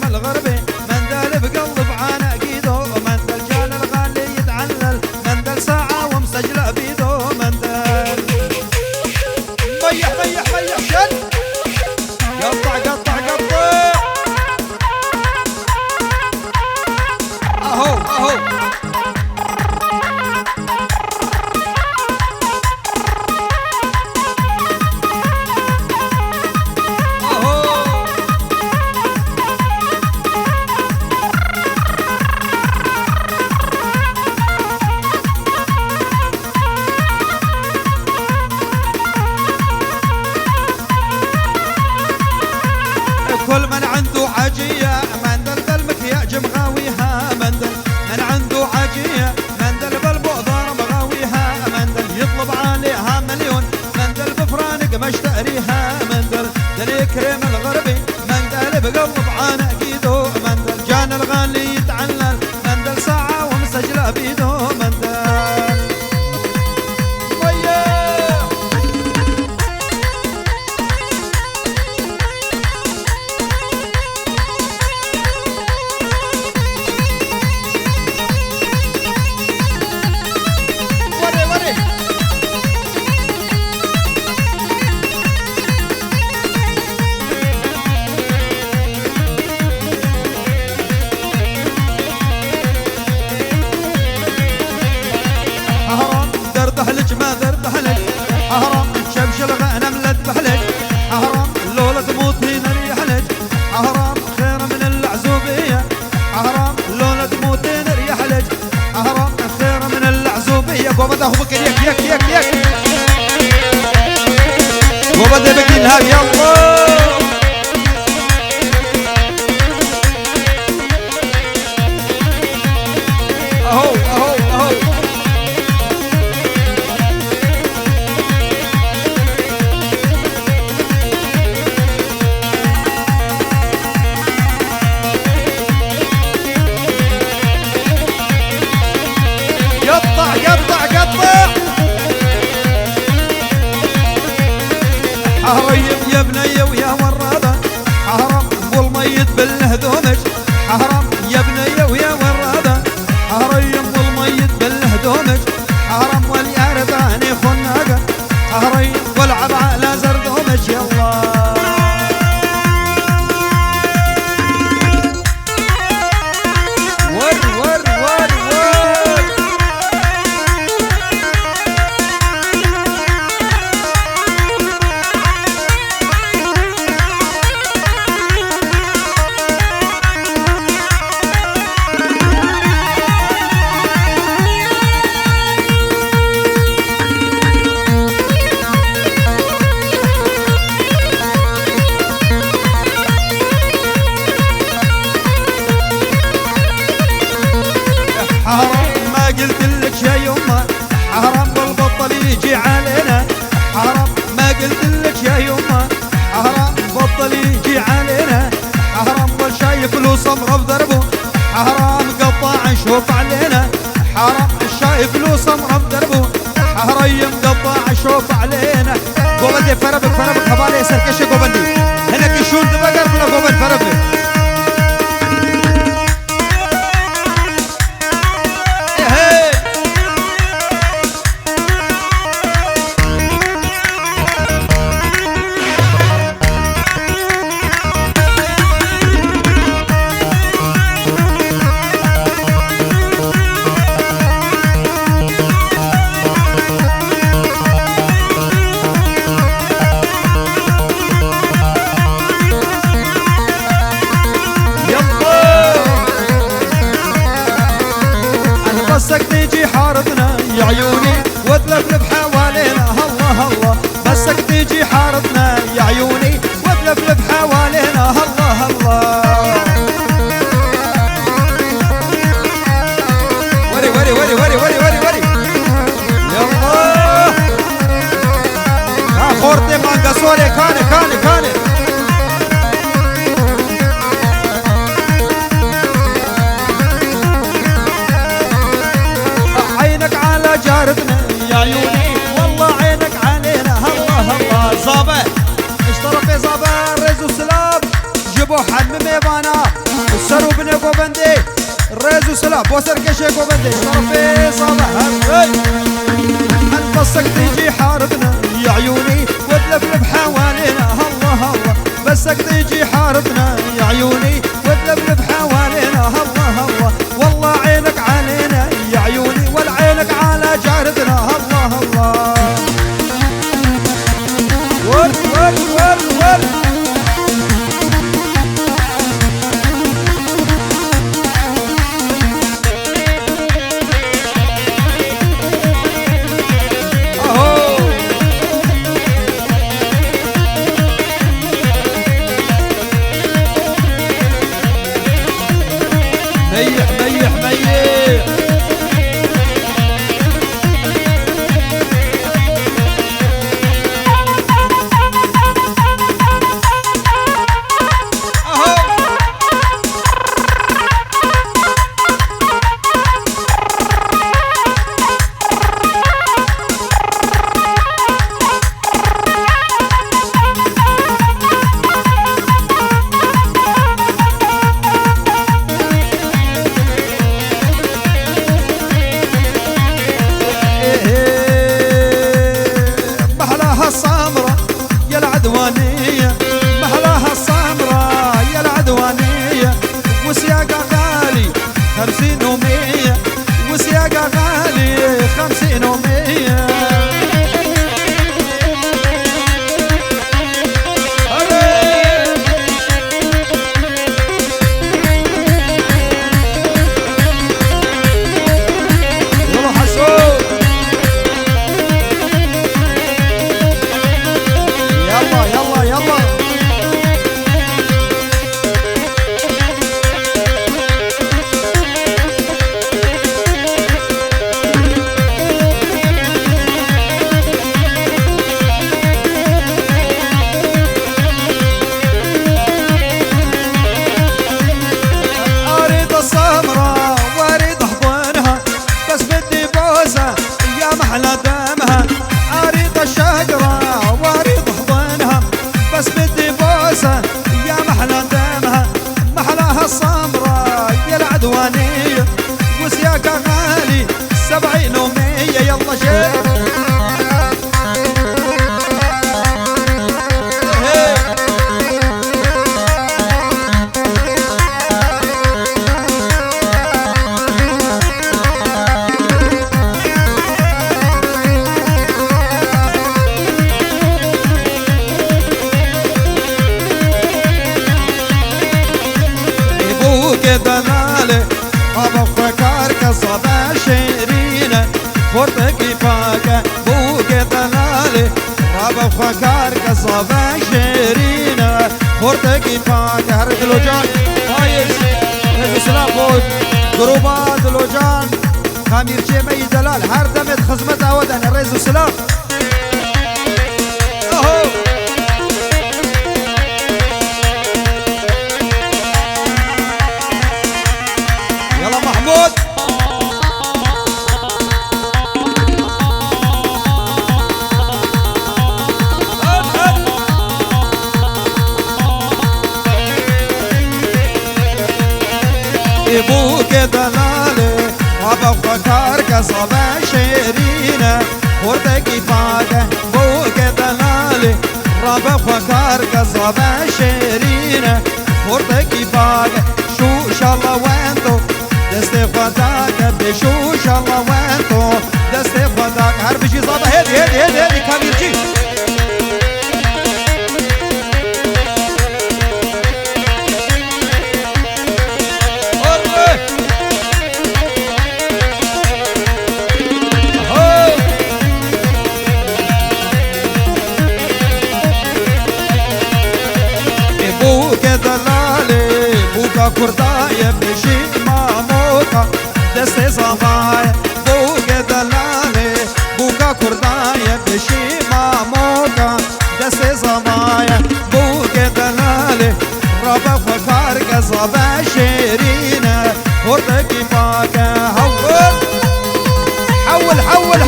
الغربي مندل بقلب عناقيده مندل جال الغالي يتعلل مندل ساعة ومسجله بيده مندل ميح ميح ميح شد قطع قطع قطع اهو اهو كل من عنده عجية مندل بالمكياج مغاويها مندل من عنده عجية مندل بالبؤذار مغاويها مندل يطلب عليها مليون مندل بفرانق مشتريها مندل دل يكرم الغربي مندل بقلب عناقيده مندل جان الغالي يتعلل مندل ساعة ومسجله بيده مندل دردحلج ما دردحلج حرام شبش الغنم لدبحلج حرام لولا تموت هنا ريحلج حرام خير من العزوبية حرام لولا تموت هنا ريحلج حرام خير من العزوبية وبدا هو بك يك يك يك يك وبدا بك ينهار يلا اهو اهو اهو قطع قطع قطع حريم يا بنيه ويا ورادة حرام والميت بالهدومج حرام يا بنيه ويا ورادة حريم والميت بالهدومج حرام واليارداني خناقة حريم والعب على زردومج يلا ور ور ور ور حرام ما قلت لك شي يما حرام والبطل يجي علينا حرام ما قلت لك شي يما حرام بطل يجي علينا حرام والشاي فلوس امره بدربه حرام قطاع نشوف علينا حرام الشاي فلوس امره بدربه حريم قطاع شوف علينا قوبندي فربك فربك خبالي سركشي قوبندي هناك يشون دبقر بلا قوبند فربك بسك تيجي حارتنا يا عيوني وتلفلف حوالينا الله الله بسك تيجي حارتنا يا عيوني وتلفلف حوالينا الله الله وري وري وري وري وري وري وري يلا خورتي مانجا سوري كاني كاني كاني جارتنا يا عيوني والله عينك علينا الله الله. صابه اشترى في صابه رز وسلام جيبوا حمم سرو بن قوبندي الريز وسلام بوسر كشي قوبندي شرفي صباح البصك تيجي حاربنا يا عيوني وتلفلف حوالينا الله الله بسك تيجي حاربنا يا عيوني وتلفلف حوالينا الله الله والله عينك علينا يا عيوني والعينك على جارتنا الله الله ول ول ول ول ميح ميح ميح العدوانية محلاها السمراء يا العدوانية وسياقها غالي 50 و100 وسياقها غالي 50 و100 محلى دمها أريد الشجرة وأريد حضنها بس بدي بوسة يا محلى دمها محلاها السمراء يا العدوانية وسياقها غالي 70 و100 يلا شيخ دلالي أبو فكر كصبا شيرينة فرتكي فاكا بوك دلالي أبو فكر كصبا شيرينة فرتكي فاكا هرد لوجان فايز الإسلام بود جروبات لوجان خمير شيمي دلال هر دمت خزمت أودن الرئيس السلام محمود ابوك دلالي ابو فكر كصبا شيرينة فردكي فاكه ابوك دلالي ابو فكر كصبا شيرينة فردكي فاكه شو شاء الله وانتو دستي فداك بشوش الله وانتو دستي فداك هربجي صابة هدي كاميرجي ابوك دلالي بوكا كردايا بشي دستي صبايا بوك دلالي بوكا كردايا بشي ماموكا دستي صبايا بوك دلالي ربا فكار كصبا شيرينة وردكي فاكا حول حول حول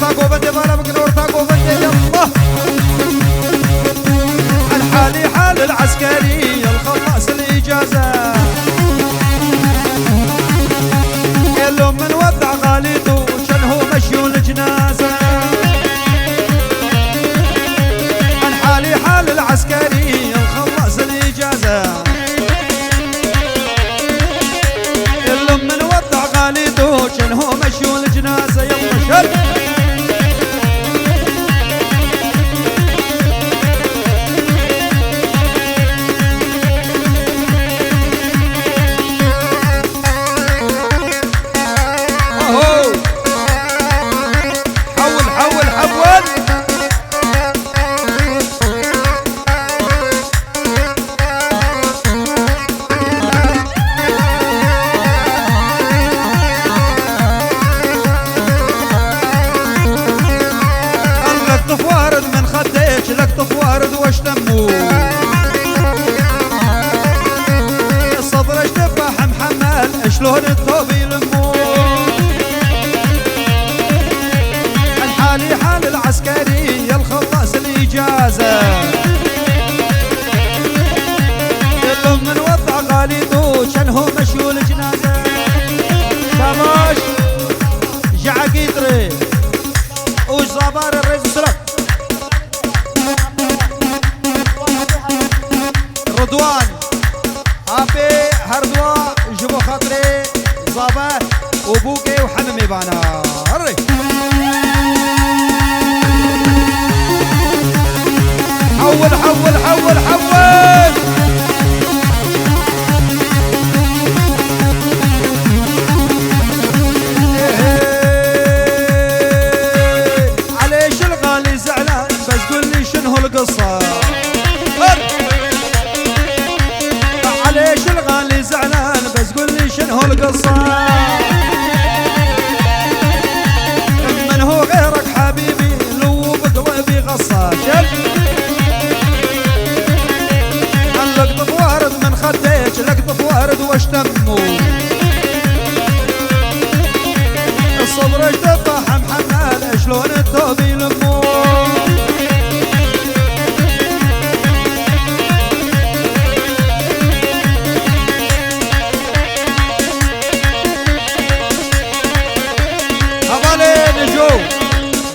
تاقو بدي بالا بقنور تاقو بدي يلا الحالي حال العسكري الخلاص الإجازة اللهم من ودع غاليته شنهو مشيوا الجنازة الحالي حال العسكري الخلاص الإجازة اللهم من ودع غاليته شنهو مشيوا الجنازة يلا شد شلون الثوب يلمون الحالي حال العسكري الخلاص الإجازة اللهم من وضع غاليته شنهو مشيوا الجنازة شاباش جعقيدري وش زبار الرئيس السلام رضوان عافي هردوا جبو خاطري زابا وبوكي وحممي بانا هري حول حول حول حول عليش الغالي زعلان بس قول لي شنو القصة عليش الغالي زعلان بس قول لي شنو القصة من هو غيرك حبيبي لو بقلبي غصة شل لقطة وارد من خديك لقطة وارد واشتمو الصبر اشتبه محمل شلون الثوب يلمو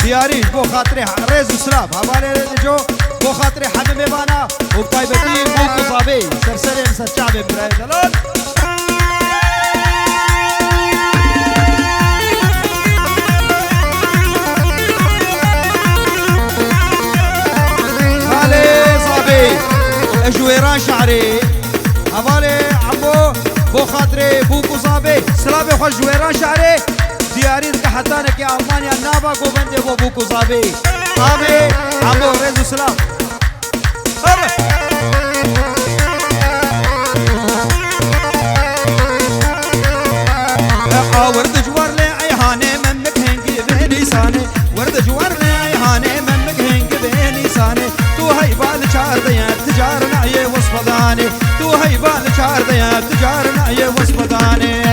دياري بو خاطري ريز وسلام هبالي نجو بو خاطري حممي بانا وبطيبتي بوكو صابي سرسري مسا شعبي براي دلال هالي صابي جويران شعري هبالي عمو بو خاطري بوكو صابي سلامي خوش جويران شعري دياري حتانك يا ألمانيا نابا قوبندي وبوكو صابي آمي عمو ريزو سلام ورد جوار لي عيهاني من مكهنجي بهني ساني ورد جوار لي عيهاني من مكهنجي بهني ساني تو هاي بالشار ذياب تجار نعي وصفداني تو هاي بالشار ذياب تجار نعي وصفداني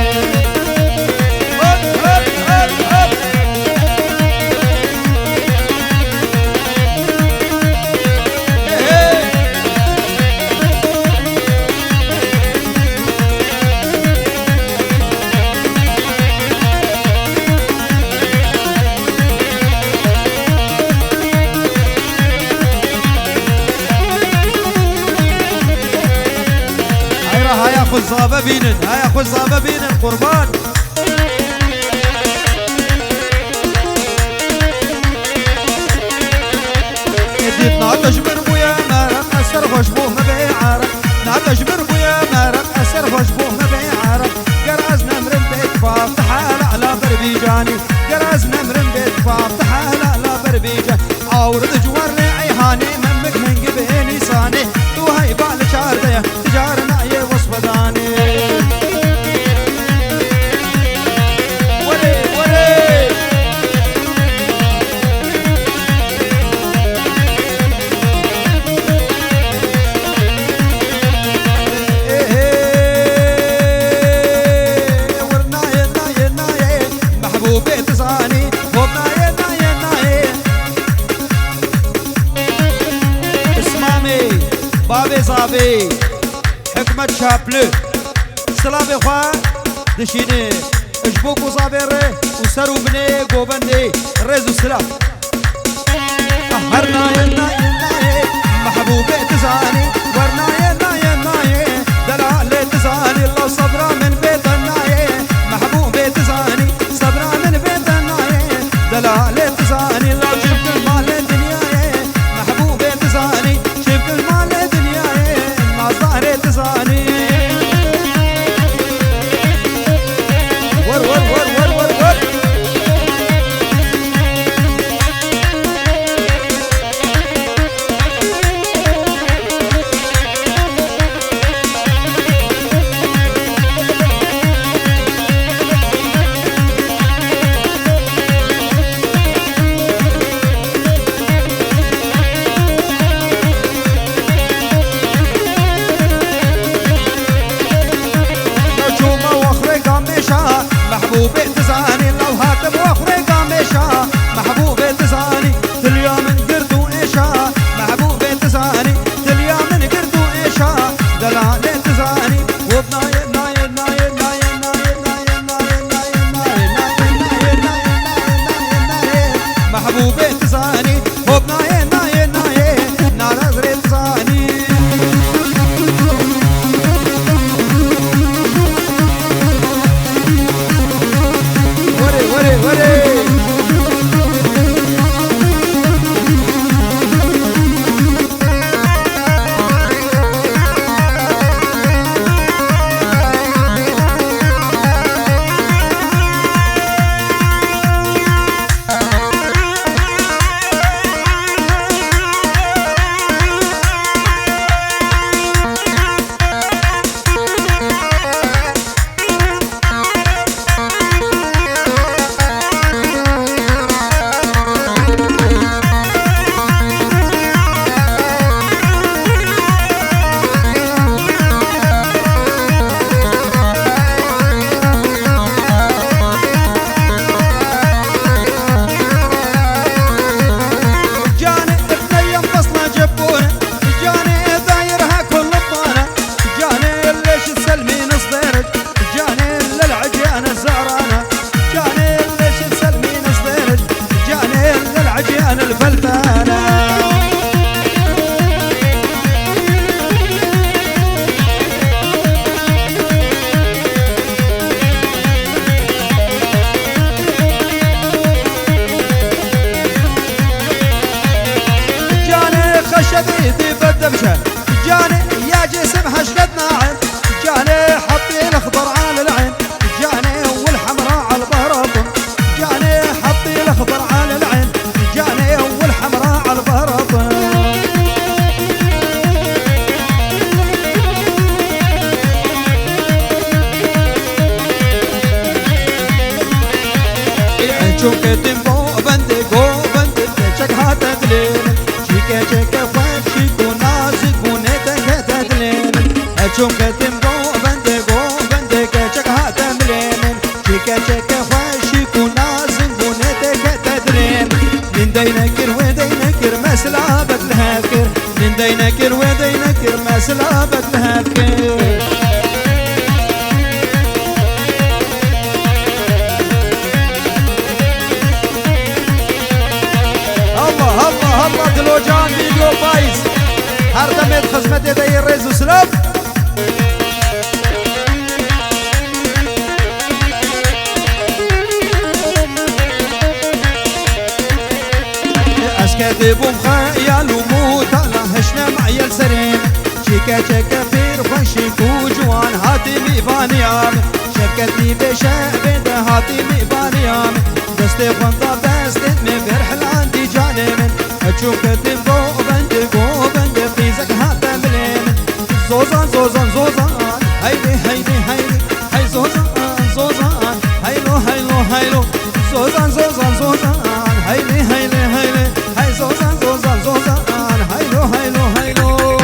زابا بينن هيا خذ زابا بينن قربان اديت نعطش بربويا مارك اسر خوشبوه ما بيعارك نعطش بربويا مارك اسر خوشبوه ما بيعارك قرازنا مرن بيت فاف تحال على بربيجاني قرازنا مرن بيت فاف تحال على بربيجان اورد جوار لي عيهاني من مكهن قبيني ساني تو هاي بالشار ذيا تجارنا يا وصفداني محبوبي تزاني سلافي حكمة شابلو سلافي خوا دشيني اجبوك وصابيري وسرو بني قوبندي ريزو سلاف هرنا ينا ينا محبوبي تزاني ورنا ينا ينا دلال تزاني الله صبرا من بيت الناي محبوبي تزاني صبرا من بيت الناي دلال تزاني لو شفت المال الدنيا محبوبي تزاني شفت المال الدنيا ما ظهري تزاني ور ور ور ور ور ور محبوبي تزاني لو هاتب واخري قاميشا محبوبي تزاني تليا من قردو ايشا محبوبي تزاني تليا من قردو ايشا دلالي تزاني وبناي ناي ناي ناي ناي ناي ناي ناي ناي ناي محبوبي تزاني وبناي ناي ناي نارزري تزاني شبيدي بالدمشة جاني يا جسم هشقد ناعم جاني حطي الاخضر على العين جاني والحمراء على الظهر جاني حطي الاخضر على العين جاني والحمراء على الظهر شوك تنبو بندي جو بندي تشك هاتدلين شيكا شيكا فاشيكو نازكو نتك هاتدلين شوك تنبو بندي جو بندي تشك هاتدلين شيكا شيكا فاشيكو نازكو نتك هاتدلين من دينكر ودينكر مسلابك الهاكر من دينكر ودينكر مسلابك الهاكر الله دلوجان فيديو بايز هر دمت خدمت داير ريز وسلام اسكتب ومخيل وموت على هشنا معي السرين شيكا شيكا فير فشيكو جوان هاتي ميبانيام شبكتي بشابد هاتي ميبانيام دستي خنطة دستي مفرح عندي جانب اشوف تنبو بندي قيزك هاتا ملين زوزان زوزان زوزان هيدي هيدي هيدي هي زوزان زوزان هيلو هيلو هيلو زوزان زوزان زوزان هيدي هيدي هيدي هي زوزان زوزان زوزان هيلو هيلو هيلو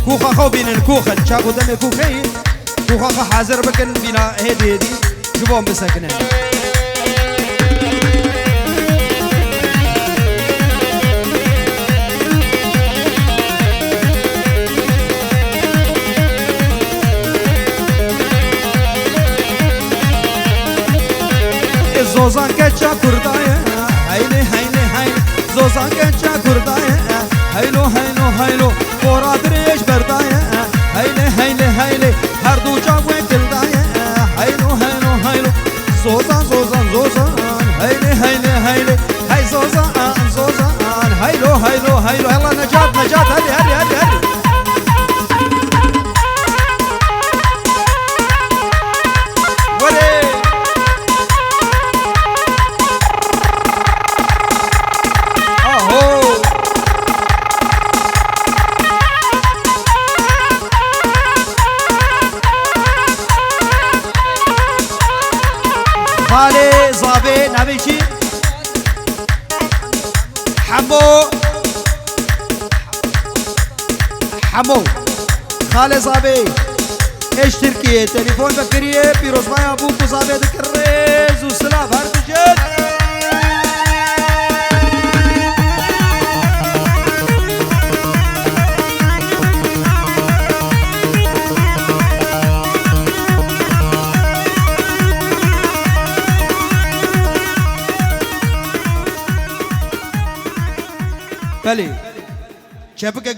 كوخا خو بين الكوخة شاكو دمي كوخي كوخا حاضر بكن بنا هيدي هيدي جبوهم بسكنه زوزان كتشا كردايا هيلي هيلي هيلي زوزان كتشا كردايا هيلو هيلو هيلو فورا دريش بردايا هيلي هيلي هيلي هردو جاوي دلدايا هيلو هيلو هيلو زوزان زوزان زوزان هيلي هيلي هيلي هاي زوزان زوزان هيلو هيلو هيلو يلا نجاة نجاة هدي هدي هدي هدي خالي زابي نبيشي حمو حمو خالي زابي ايش تركيه تليفون بكريه بيروز ماي ابوك زابي ذكريز وسلاف هربجت بله شبكة